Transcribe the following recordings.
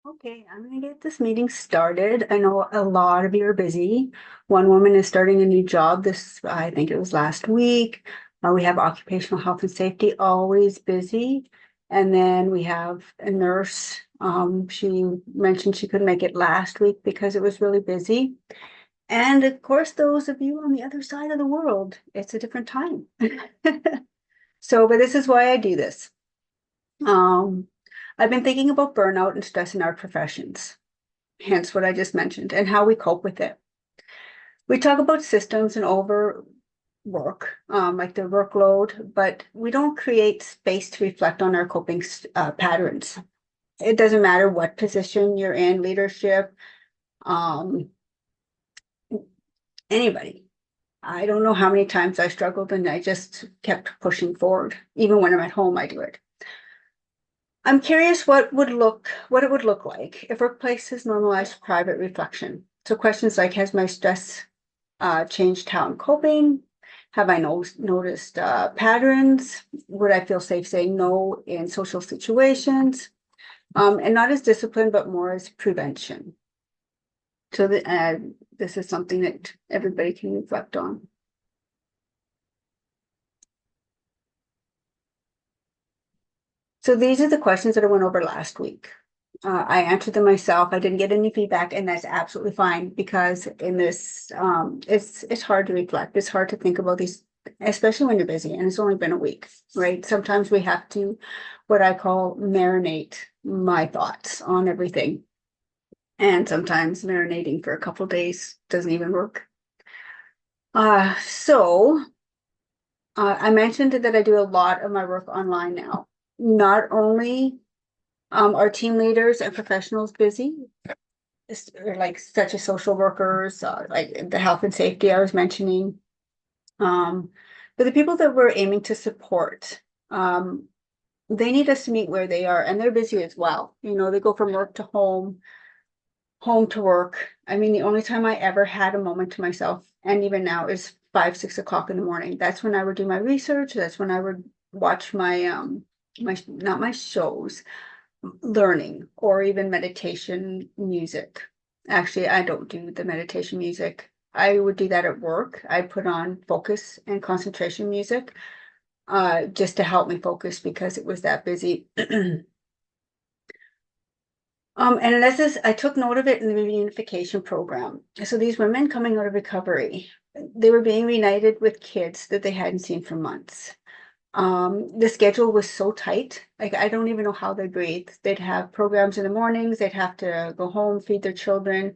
Okay, I'm going to get this meeting started. I know a lot of you are busy. One woman is starting a new job I think it was last week. We have occupational health and safety, always busy. And then we have a nurse. She mentioned she couldn't make it last week because it was really busy. And of course, those of you on the other side of the world, it's a different time. So, but this is why I do this. Um, I've been thinking about burnout and stress in our professions, hence what I just mentioned, and how we cope with it. We talk about systems and overwork, like the workload, but we don't create space to reflect on our coping patterns. It doesn't matter what position you're in, leadership, um, anybody. I don't know how many times I struggled and I just kept pushing forward. Even when I'm at home, I do it. I'm curious what it would look like if workplaces normalized private reflection. So questions like, has my stress changed how I'm coping? Have I noticed patterns? Would I feel safe saying no in social situations? And not as discipline, but more as prevention. So this is something that everybody can reflect on. So these are the questions that I went over last week. I answered them myself. I didn't get any feedback, and that's absolutely fine because in this, it's hard to reflect. It's hard to think about these, especially when you're busy, and it's only been a week, right? Sometimes we have to, what I call marinate my thoughts on everything, and sometimes marinating for a couple of days doesn't even work. So I mentioned that I do a lot of my work online now. Not only are team leaders and professionals busy, or like such as social workers, like the health and safety I was mentioning. Um, but the people that we're aiming to support, they need us to meet where they are, and they're busy as well. You know, they go from work to home, home to work. I mean, the only time I ever had a moment to myself, and even now, is 5, 6 o'clock in the morning. That's when I would do my research. That's when I would watch my not my shows, learning, or even meditation music. Actually, I don't do the meditation music. I would do that at work. I put on focus and concentration music just to help me focus because it was that busy. And I took note of it in the reunification program. So these women coming out of recovery, they were being reunited with kids that they hadn't seen for months. The schedule was so tight. Like, I don't even know how they breathe. They'd have programs in the mornings, they'd have to go home, feed their children,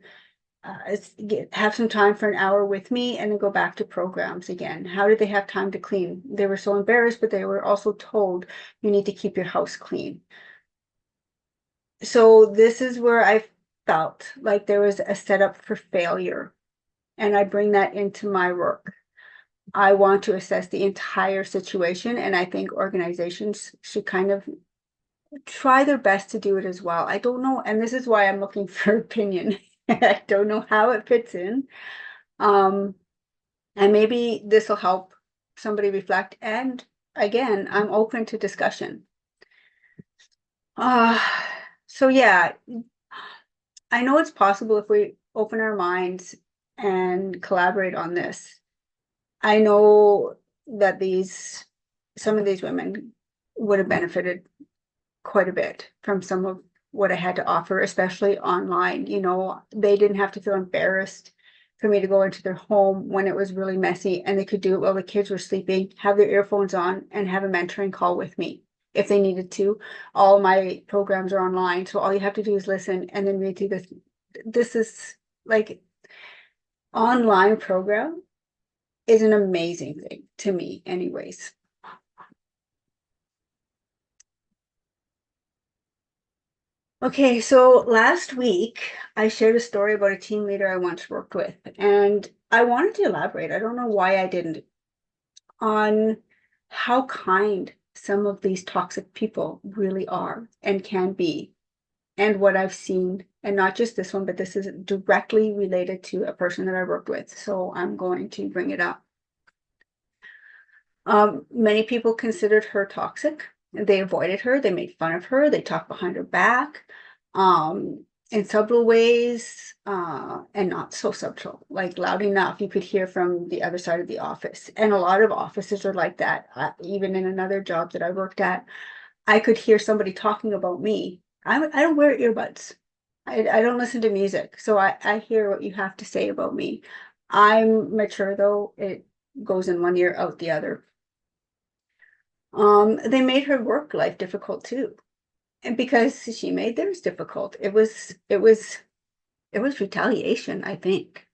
have some time for an hour with me, and then go back to programs again. How did they have time to clean? They were so embarrassed, but they were also told you need to keep your house clean. So this is where I felt like there was a setup for failure, and I bring that into my work. I want to assess the entire situation, and I think organizations should kind of try their best to do it as well. I don't know, and this is why I'm looking for opinion. I don't know how it fits in. Um, and maybe this will help somebody reflect. And again, I'm open to discussion. Uh, so yeah, I know it's possible if we open our minds and collaborate on this. I know that some of these women would have benefited quite a bit from some of what I had to offer, especially online. You know, they didn't have to feel embarrassed for me to go into their home when it was really messy, and they could do it while the kids were sleeping, have their earphones on, and have a mentoring call with me if they needed to. All my programs are online, so all you have to do is listen and then read through this. This is like online program is an amazing thing to me, anyways. Okay, so last week I shared a story about a team leader I once worked with, and I wanted to elaborate. I don't know why I didn't, on how kind some of these toxic people really are and can be, and what I've seen, and not just this one, but this is directly related to a person that I worked with. So I'm going to bring it up. Many people considered her toxic. They avoided her, they made fun of her, they talked behind her back. in subtle ways, and not so subtle, like loud enough you could hear from the other side of the office. And a lot of offices are like that. Even in another job that I worked at, I could hear somebody talking about me. I don't wear earbuds. I don't listen to music, so I hear what you have to say about me. I'm mature though. It goes in one ear, out the other. They made her work life difficult too. And because she made theirs difficult, it was retaliation, I think,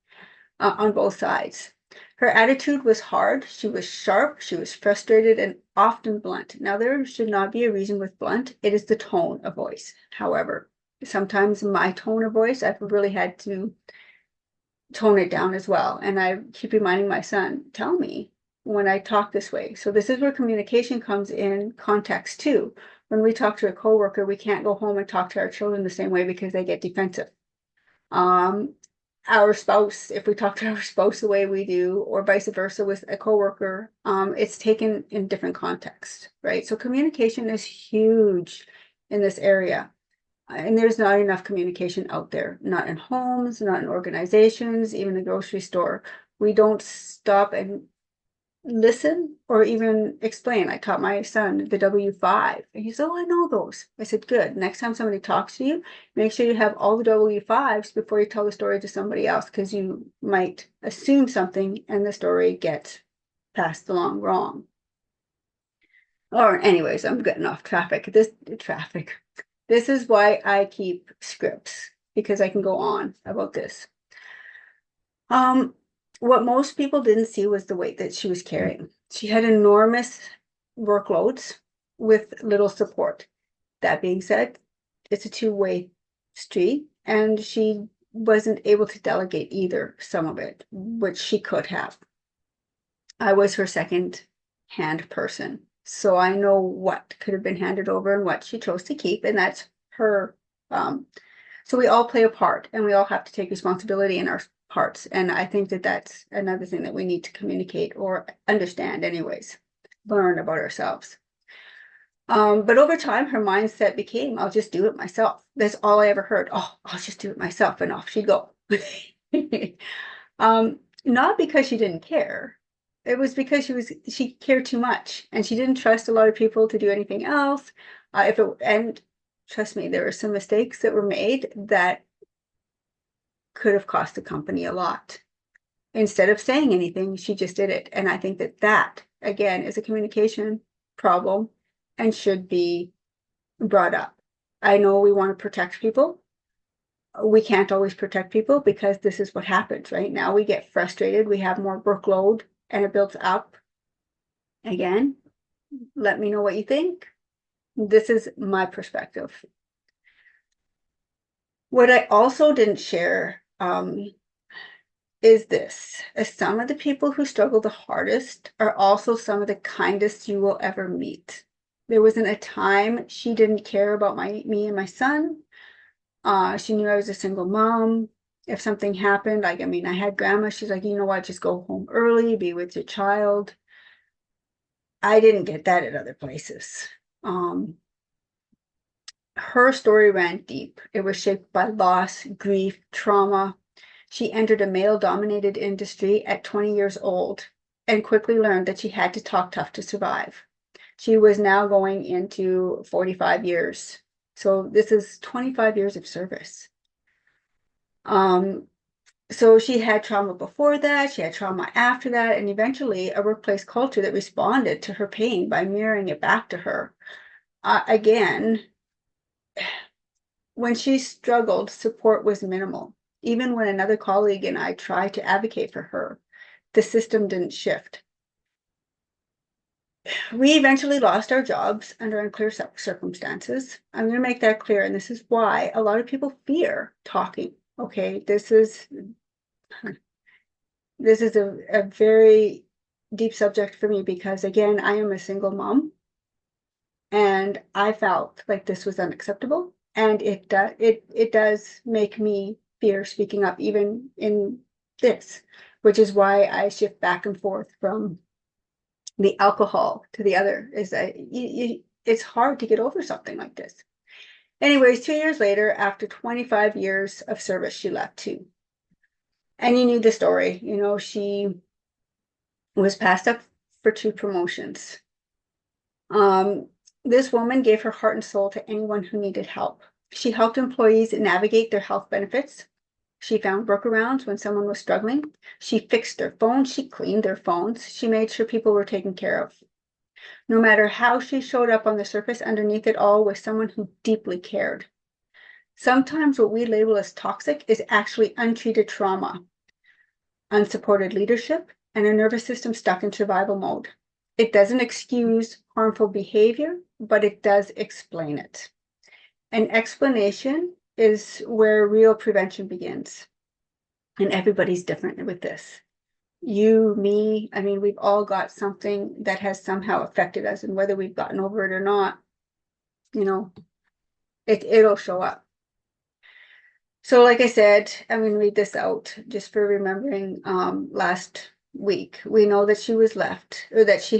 on both sides. Her attitude was hard. She was sharp. She was frustrated and often blunt. Now, there should not be a reason with blunt. It is the tone of voice. However, sometimes my tone of voice, I've really had to tone it down as well. And I keep reminding my son, tell me when I talk this way. So this is where communication comes in context too. When we talk to a coworker, we can't go home and talk to our children the same way because they get defensive. Um, our spouse, if we talk to our spouse the way we do, or vice versa with a coworker, it's taken in different context, right? So communication is huge in this area. And there's not enough communication out there, not in homes, not in organizations, even the grocery store. We don't stop and listen or even explain. I taught my son the W5, and he said, oh, I know those. I said, good. Next time somebody talks to you, make sure you have all the W5s before you tell the story to somebody else, because you might assume something and the story gets passed along wrong. Or anyways, I'm getting off traffic. This is why I keep scripts, because I can go on about this. What most people didn't see was the weight that she was carrying. She had enormous workloads with little support. That being said, it's a two-way street, and she wasn't able to delegate either some of it, which she could have. I was her second hand person, so I know what could have been handed over and what she chose to keep, and that's her. So we all play a part, and we all have to take responsibility in our parts. And I think that that's another thing that we need to communicate or understand, anyways, learn about ourselves. But over time, her mindset became, I'll just do it myself. That's all I ever heard. Oh, I'll just do it myself, and off she'd go. Not because she didn't care. It was because she cared too much, and she didn't trust a lot of people to do anything else. And trust me, there were some mistakes that were made that could have cost the company a lot. Instead of saying anything, she just did it. And I think that that, again, is a communication problem and should be brought up. I know we want to protect people. We can't always protect people because this is what happens, right? Now we get frustrated, we have more workload, and it builds up. Again, let me know what you think. This is my perspective. What I also didn't share is this. Some of the people who struggle the hardest are also some of the kindest you will ever meet. There wasn't a time she didn't care about me and my son. She knew I was a single mom. If something happened, like, I mean, I had grandma, she's like, you know what, just go home early, be with your child. I didn't get that at other places. Her story ran deep. It was shaped by loss, grief, trauma. She entered a male-dominated industry at 20 years old and quickly learned that she had to talk tough to survive. She was now going into 45 years. So this is 25 years of service. So she had trauma before that, she had trauma after that, and eventually a workplace culture that responded to her pain by mirroring it back to her. Again, when she struggled, support was minimal. Even when another colleague and I tried to advocate for her, the system didn't shift. We eventually lost our jobs under unclear circumstances. I'm going to make that clear, and this is why a lot of people fear talking. Okay, this is a very deep subject for me because, again, I am a single mom, and I felt like this was unacceptable, and it does make me fear speaking up, even in this, which is why I shift back and forth from the alcohol to the other. Is that it's hard to get over something like this. Anyways, 2 years later, after 25 years of service, she left too. And you knew the story. She was passed up for 2 promotions. This woman gave her heart and soul to anyone who needed help. She helped employees navigate their health benefits. She found workarounds when someone was struggling. She fixed their phones. She cleaned their phones. She made sure people were taken care of. No matter how she showed up on the surface, underneath it all was someone who deeply cared. Sometimes what we label as toxic is actually untreated trauma, unsupported leadership, and a nervous system stuck in survival mode. It doesn't excuse harmful behavior, but it does explain it. An explanation is where real prevention begins. And everybody's different with this. You, me, we've all got something that has somehow affected us, and whether we've gotten over it or not, it'll show up. So like I said, I'm going to read this out just for remembering last week. We know that she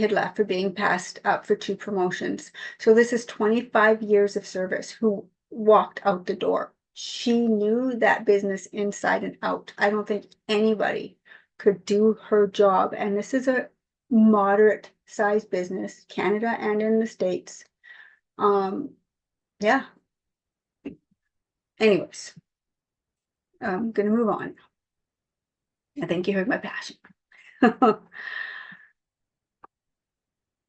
had left for being passed up for 2 promotions. So this is 25 years of service who walked out the door. She knew that business inside and out. I don't think anybody could do her job. And this is a moderate sized business, Canada and in the States. Yeah. Anyways. I'm going to move on. I think you heard my passion.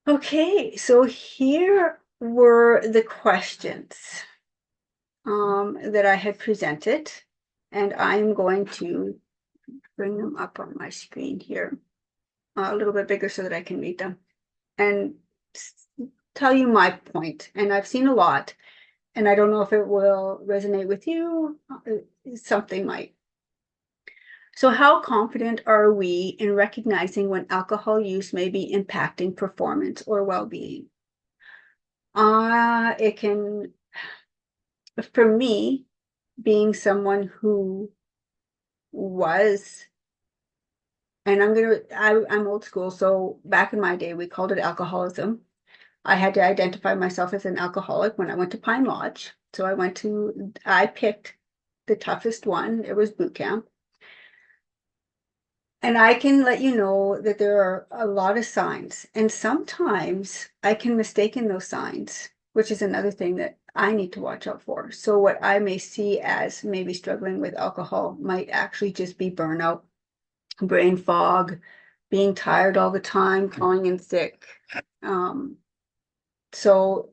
Okay, so here were the questions that I had presented, and I'm going to bring them up on my screen here a little bit bigger so that I can read them and tell you my point. And I've seen a lot, and I don't know if it will resonate with you. Something might. So how confident are we in recognizing when alcohol use may be impacting performance or well-being? It can, for me, being someone who was, and I'm old school, so back in my day, we called it alcoholism. I had to identify myself as an alcoholic when I went to Pine Lodge. So I picked the toughest one. It was boot camp. And I can let you know that there are a lot of signs, and sometimes I can mistake those signs, which is another thing that I need to watch out for. So what I may see as maybe struggling with alcohol might actually just be burnout, brain fog, being tired all the time, calling in sick. So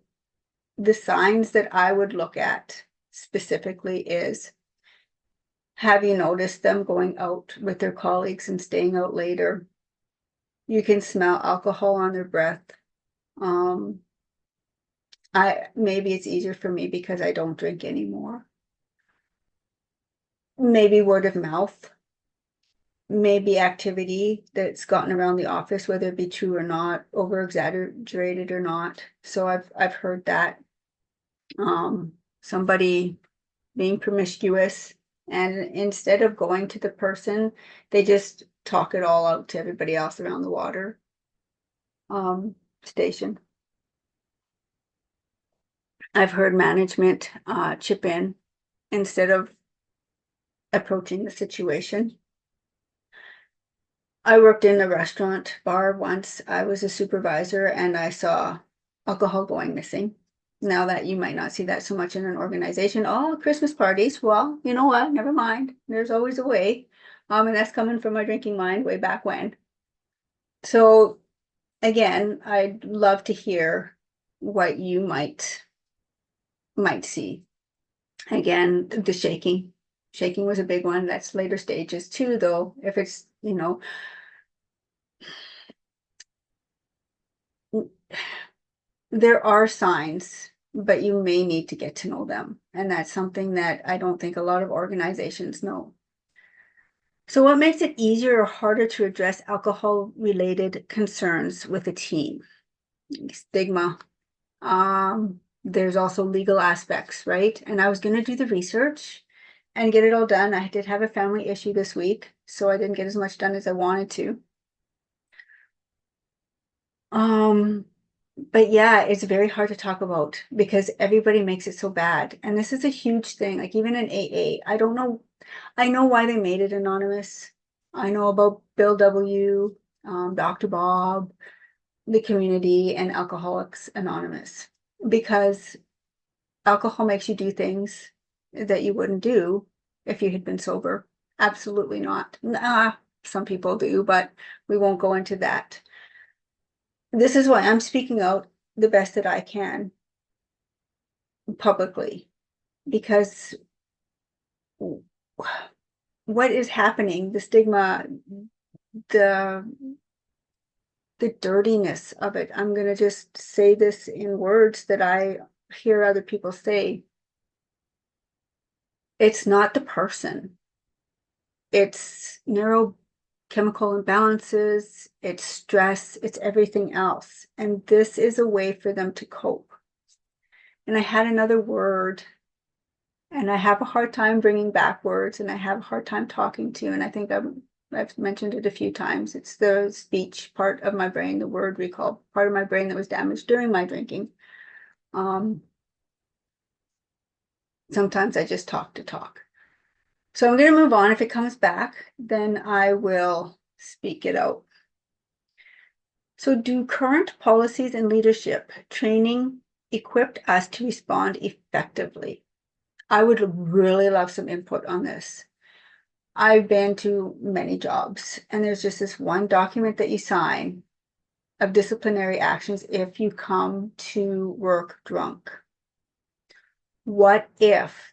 the signs that I would look at specifically is, have you noticed them going out with their colleagues and staying out later? You can smell alcohol on their breath. Maybe it's easier for me because I don't drink anymore. Maybe word of mouth. Maybe activity that's gotten around the office, whether it be true or not, over exaggerated or not. So I've heard that. Somebody being promiscuous, and instead of going to the person, they just talk it all out to everybody else around the water station. I've heard management chip in instead of approaching the situation. I worked in a restaurant bar once. I was a supervisor and I saw alcohol going missing. Now that you might not see that so much in an organization. Oh, Christmas parties. Well, you know what? Never mind. There's always a way. And that's coming from my drinking mind way back when. So again, I'd love to hear what you might see. Again, the shaking. Shaking was a big one. That's later stages too, though. If it's, there are signs, but you may need to get to know them. And that's something that I don't think a lot of organizations know. So what makes it easier or harder to address alcohol-related concerns with a team? Stigma. There's also legal aspects, right? And I was going to do the research and get it all done. I did have a family issue this week, so I didn't get as much done as I wanted to. But yeah, it's very hard to talk about because everybody makes it so bad. And this is a huge thing. Like even in AA, I don't know. I know why they made it anonymous. I know about Bill W., Dr. Bob, the community, and Alcoholics Anonymous because alcohol makes you do things that you wouldn't do if you had been sober. Absolutely not. Nah, some people do, but we won't go into that. This is why I'm speaking out the best that I can publicly because what is happening, the stigma, the the dirtiness of it. I'm going to just say this in words that I hear other people say. It's not the person. It's neurochemical imbalances, it's stress, it's everything else. And this is a way for them to cope. And I had another word, and I have a hard time bringing back words, and I have a hard time talking to, and I think I've mentioned it a few times. It's the speech part of my brain, the word recall part of my brain that was damaged during my drinking. Um, Sometimes I just talk to talk. So I'm going to move on. If it comes back, then I will speak it out. So do current policies and leadership training equip us to respond effectively? I would really love some input on this. I've been to many jobs, and there's just this one document that you sign of disciplinary actions if you come to work drunk. What if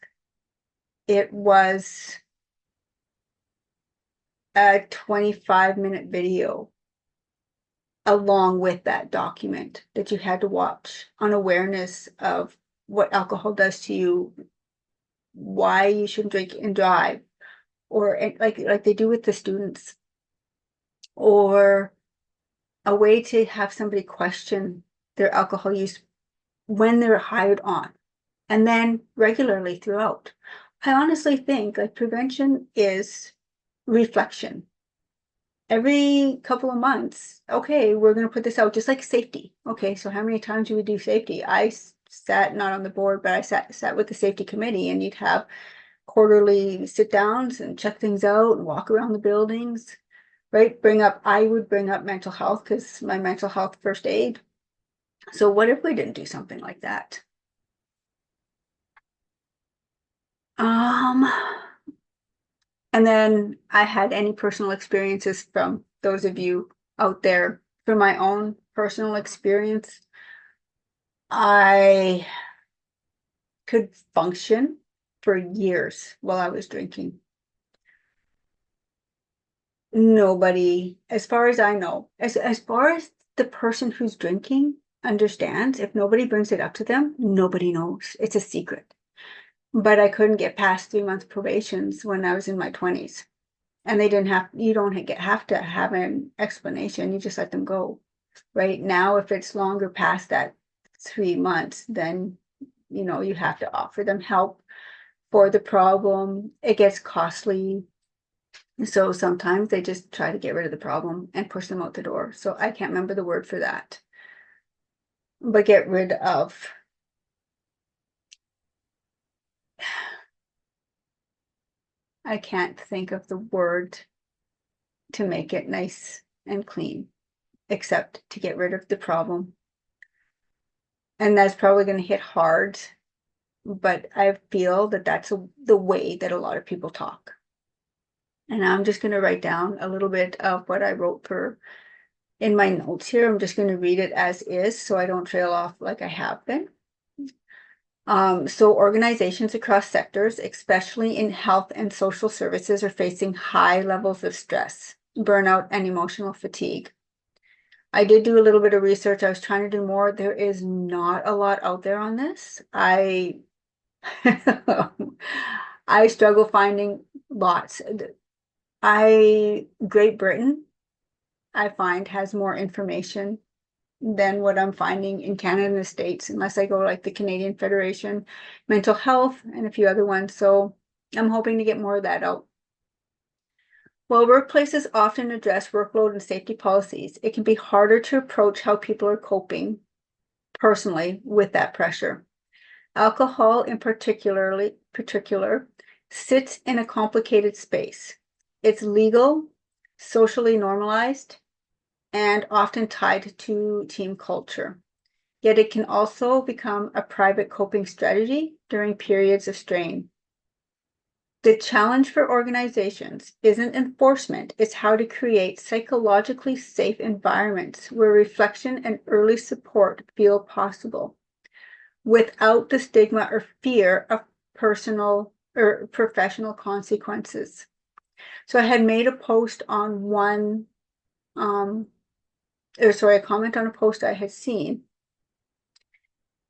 it was a 25-minute video along with that document that you had to watch on awareness of what alcohol does to you, why you shouldn't drink and drive, or like they do with the students, or a way to have somebody question their alcohol use when they're hired on, and then regularly throughout. I honestly think like prevention is reflection. Every couple of months, okay, we're going to put this out, just like safety. Okay, so how many times do we do safety? I sat not on the board, but I sat with the safety committee, and you'd have quarterly sit downs and check things out and walk around the buildings, right? I would bring up mental health because my mental health first aid. So what if we didn't do something like that? Um, and then I had any personal experiences from those of you out there. From my own personal experience, I could function for years while I was drinking. Nobody, as far as I know, as far as the person who's drinking understands, if nobody brings it up to them, nobody knows. It's a secret. But I couldn't get past 3 month probations when I was in my 20s. And they didn't have, you don't have to have an explanation. You just let them go. Right now, if it's longer past that 3 months, then you have to offer them help for the problem. It gets costly. So sometimes they just try to get rid of the problem and push them out the door. So I can't remember the word for that. But get rid of. I can't think of the word to make it nice and clean, except to get rid of the problem. And that's probably going to hit hard, but I feel that that's the way that a lot of people talk. And I'm just going to write down a little bit of what I wrote for in my notes here. I'm just going to read it as is so I don't trail off like I have been. So organizations across sectors, especially in health and social services, are facing high levels of stress, burnout, and emotional fatigue. I did do a little bit of research. I was trying to do more. There is not a lot out there on this. I struggle finding lots. Great Britain, I find, has more information than what I'm finding in Canada and the States, unless I go like the Canadian Federation, Mental Health, and a few other ones. So I'm hoping to get more of that out. While workplaces often address workload and safety policies, it can be harder to approach how people are coping personally with that pressure. Alcohol in particular sits in a complicated space. It's legal, socially normalized, and often tied to team culture. Yet it can also become a private coping strategy during periods of strain. The challenge for organizations isn't enforcement, it's how to create psychologically safe environments where reflection and early support feel possible without the stigma or fear of personal or professional consequences. So I had made a post on a comment on a post I had seen.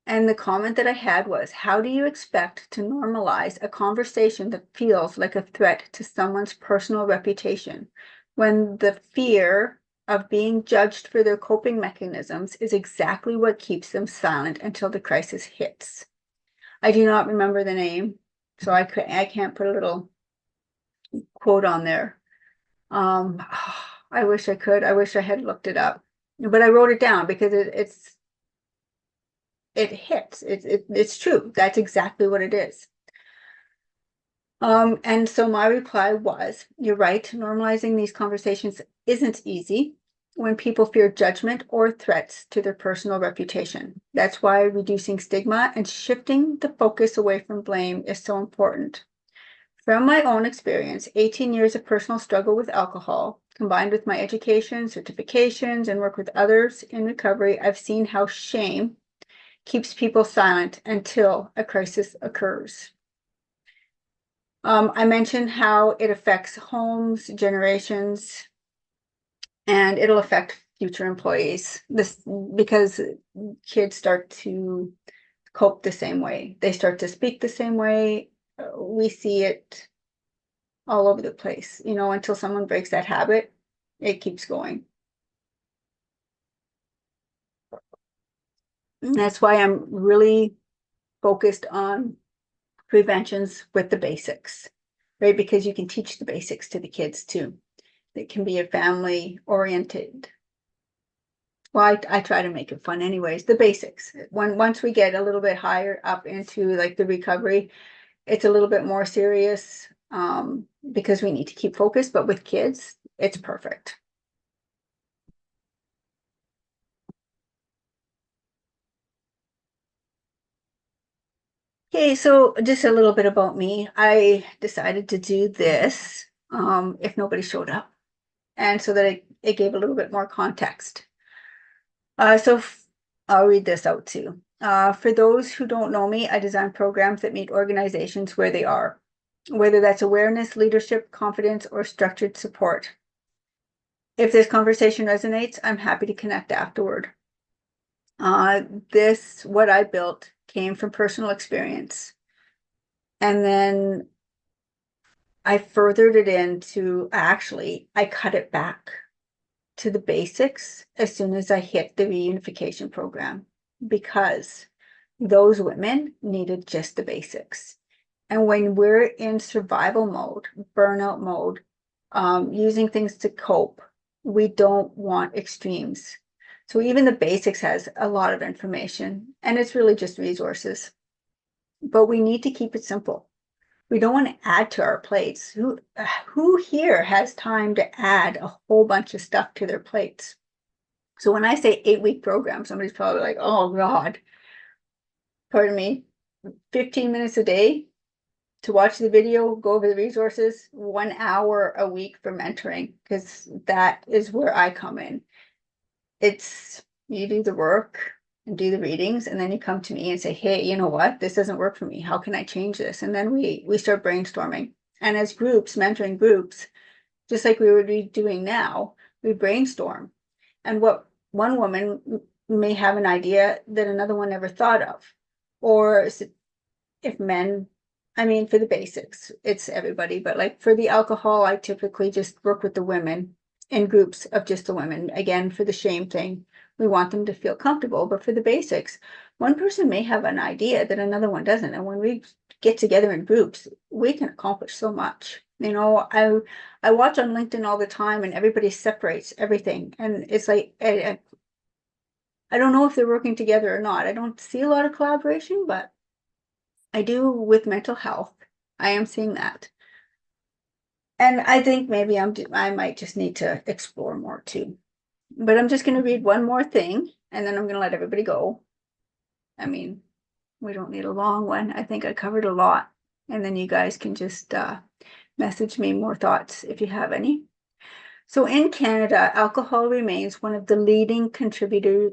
And the comment that I had was, how do you expect to normalize a conversation that feels like a threat to someone's personal reputation when the fear of being judged for their coping mechanisms is exactly what keeps them silent until the crisis hits? I do not remember the name, so I can't put a little quote on there. I wish I could. I wish I had looked it up, but I wrote it down because it hits. It's true. That's exactly what it is. And so my reply was, you're right, normalizing these conversations isn't easy when people fear judgment or threats to their personal reputation. That's why reducing stigma and shifting the focus away from blame is so important. From my own experience, 18 years of personal struggle with alcohol, combined with my education, certifications, and work with others in recovery, I've seen how shame keeps people silent until a crisis occurs. I mentioned how it affects homes, generations, and it'll affect future employees. This because kids start to cope the same way. They start to speak the same way. We see it all over the place, until someone breaks that habit, it keeps going. And that's why I'm really focused on preventions with the basics, right? Because you can teach the basics to the kids too. It can be a family oriented. Well, I try to make it fun anyways. The basics. Once we get a little bit higher up into like the recovery, it's a little bit more serious because we need to keep focused. But with kids, it's perfect. Okay, so just a little bit about me. I decided to do this if nobody showed up, and so that it gave a little bit more context. So I'll read this out too. For those who don't know me, I design programs that meet organizations where they are, whether that's awareness, leadership, confidence, or structured support. If this conversation resonates, I'm happy to connect afterward. What I built came from personal experience. And then I furthered it into, I cut it back to the basics as soon as I hit the reunification program because those women needed just the basics. And when we're in survival mode, burnout mode, using things to cope, we don't want extremes. So even the basics has a lot of information and it's really just resources. But we need to keep it simple. We don't want to add to our plates. Who here has time to add a whole bunch of stuff to their plates? So when I say 8-week program, somebody's probably like, oh God, pardon me, 15 minutes a day to watch the video, go over the resources, 1 hour a week for mentoring, because that is where I come in. It's you do the work and do the readings, and then you come to me and say, hey, you know what? This doesn't work for me. How can I change this? And then we start brainstorming. And as groups, mentoring groups, just like we would be doing now, we brainstorm. And what one woman may have an idea that another one never thought of. Or if men, I mean, for the basics, it's everybody. But like for the alcohol, I typically just work with the women in groups of just the women. Again, for the shame thing, we want them to feel comfortable. But for the basics, one person may have an idea that another one doesn't. And when we get together in groups, we can accomplish so much. I watch on LinkedIn all the time and everybody separates everything. And it's like, I I don't know if they're working together or not. I don't see a lot of collaboration, but I do with mental health. I am seeing that. And I think maybe I might just need to explore more too. But I'm just going to read one more thing and then I'm going to let everybody go. I mean, we don't need a long one. I think I covered a lot. And then you guys can just message me more thoughts if you have any. So in Canada, alcohol remains one of the leading contributors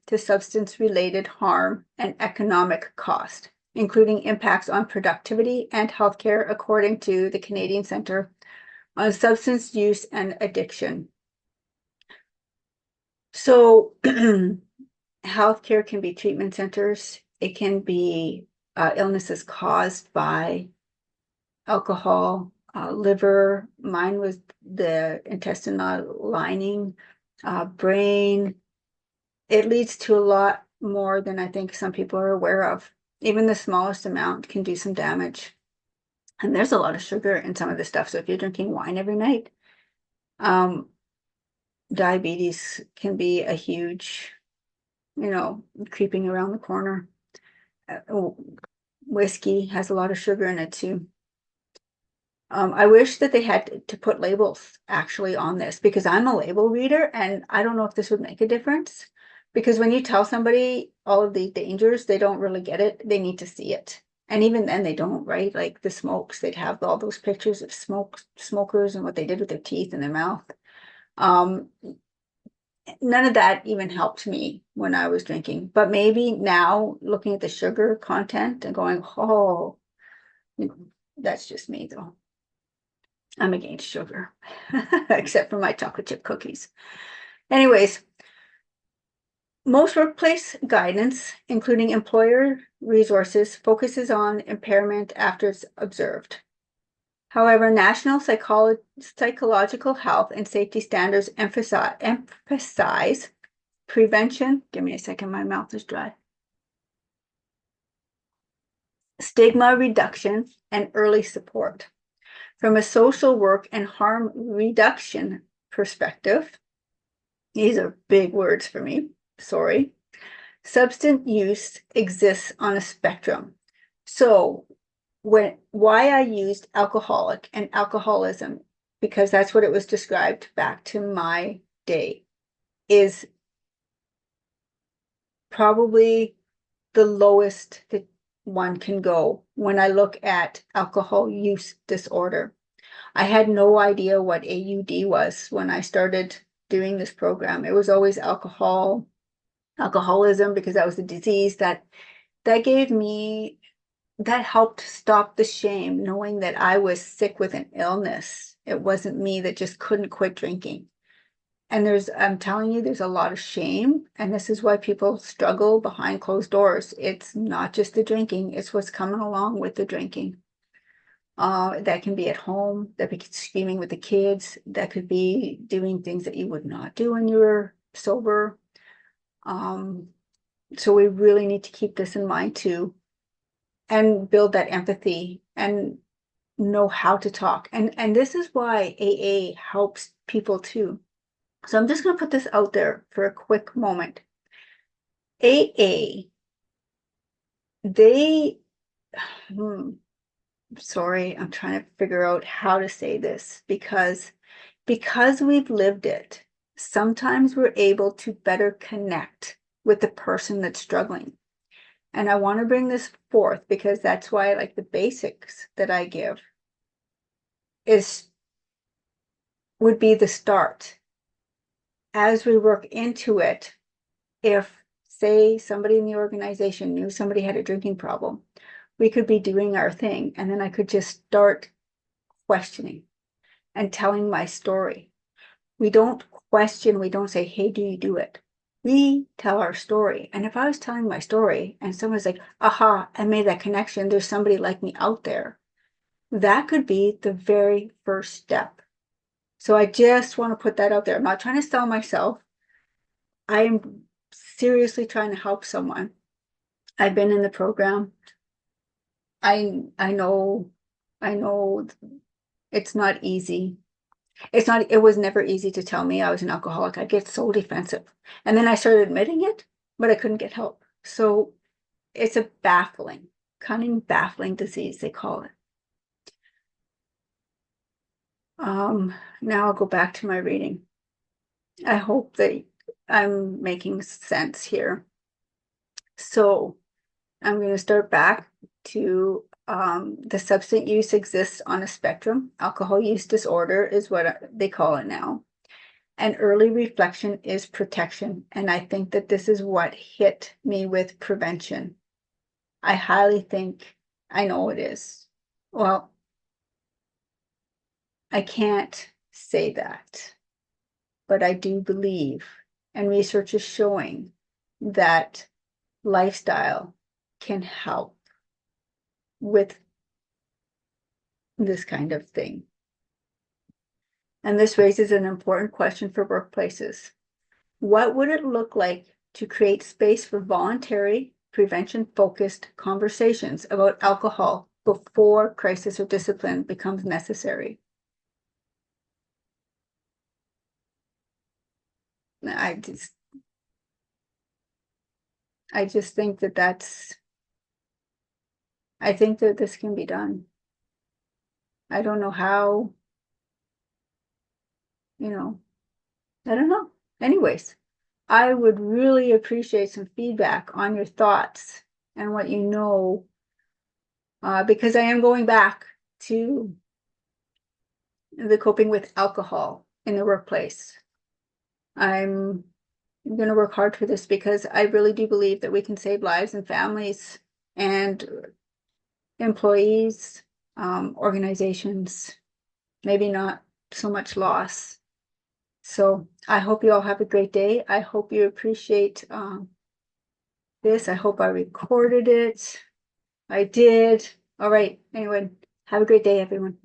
to substance-related harm and economic cost, including impacts on productivity and healthcare, according to the Canadian Centre on Substance Use and Addiction. So healthcare can be treatment centers. It can be illnesses caused by alcohol, liver. Mine was the intestinal lining, brain. It leads to a lot more than I think some people are aware of. Even the smallest amount can do some damage. And there's a lot of sugar in some of this stuff. So if you're drinking wine every night, diabetes can be a huge, creeping around the corner. Whiskey has a lot of sugar in it too. I wish that they had to put labels actually on this because I'm a label reader and I don't know if this would make a difference. Because when you tell somebody all of the dangers, they don't really get it. They need to see it. And even then they don't, right? Like the smokes, they'd have all those pictures of smokers and what they did with their teeth and their mouth. None of that even helped me when I was drinking. But maybe now looking at the sugar content and going, oh, that's just me though. I'm against sugar, except for my chocolate chip cookies. Anyways, most workplace guidance, including employer resources, focuses on impairment after it's observed. However, national psychological health and safety standards emphasize prevention. Give me a second, my mouth is dry. Stigma reduction and early support. From a social work and harm reduction perspective, these are big words for me, sorry. Substance use exists on a spectrum. So why I used alcoholic and alcoholism, because that's what it was described back to my day, is probably the lowest that one can go when I look at alcohol use disorder. I had no idea what AUD was when I started doing this program. It was always alcoholism, because that was the disease that gave me, that helped stop the shame, knowing that I was sick with an illness. It wasn't me that just couldn't quit drinking. And I'm telling you, there's a lot of shame. And this is why people struggle behind closed doors. It's not just the drinking, it's what's coming along with the drinking. That can be at home, that could be screaming with the kids, that could be doing things that you would not do when you were sober. So we really need to keep this in mind too, and build that empathy and know how to talk. And this is why AA helps people too. So I'm just going to put this out there for a quick moment. AA, they, sorry, I'm trying to figure out how to say this because we've lived it, sometimes we're able to better connect with the person that's struggling. And I want to bring this forth because that's why I like the basics that I give would be the start. As we work into it, if say somebody in the organization knew somebody had a drinking problem, we could be doing our thing and then I could just start questioning and telling my story. We don't question, we don't say, hey, do you do it? We tell our story. And if I was telling my story and someone's like, aha, I made that connection, there's somebody like me out there, that could be the very first step. So I just want to put that out there. I'm not trying to sell myself. I am seriously trying to help someone. I've been in the program. I know it's not easy. it was never easy to tell me I was an alcoholic. I get so defensive. And then I started admitting it, but I couldn't get help. So it's a cunning, baffling disease, they call it. Now I'll go back to my reading. I hope that I'm making sense here. So I'm going to start back to the substance use exists on a spectrum. Alcohol use disorder is what they call it now. And early reflection is protection. And I think that this is what hit me with prevention. I highly think, I know it is. Well, I can't say that, but I do believe, and research is showing that lifestyle can help with this kind of thing. And this raises an important question for workplaces. What would it look like to create space for voluntary, prevention-focused conversations about alcohol before crisis or discipline becomes necessary? I just think that I think that this can be done. I don't know how, I don't know. Anyways, I would really appreciate some feedback on your thoughts and what you know, because I am going back to the coping with alcohol in the workplace. I'm going to work hard for this because I really do believe that we can save lives and families and employees, organizations, maybe not so much loss. So I hope you all have a great day. I hope you appreciate this. I hope I recorded it. I did. All right. Anyway, have a great day, everyone.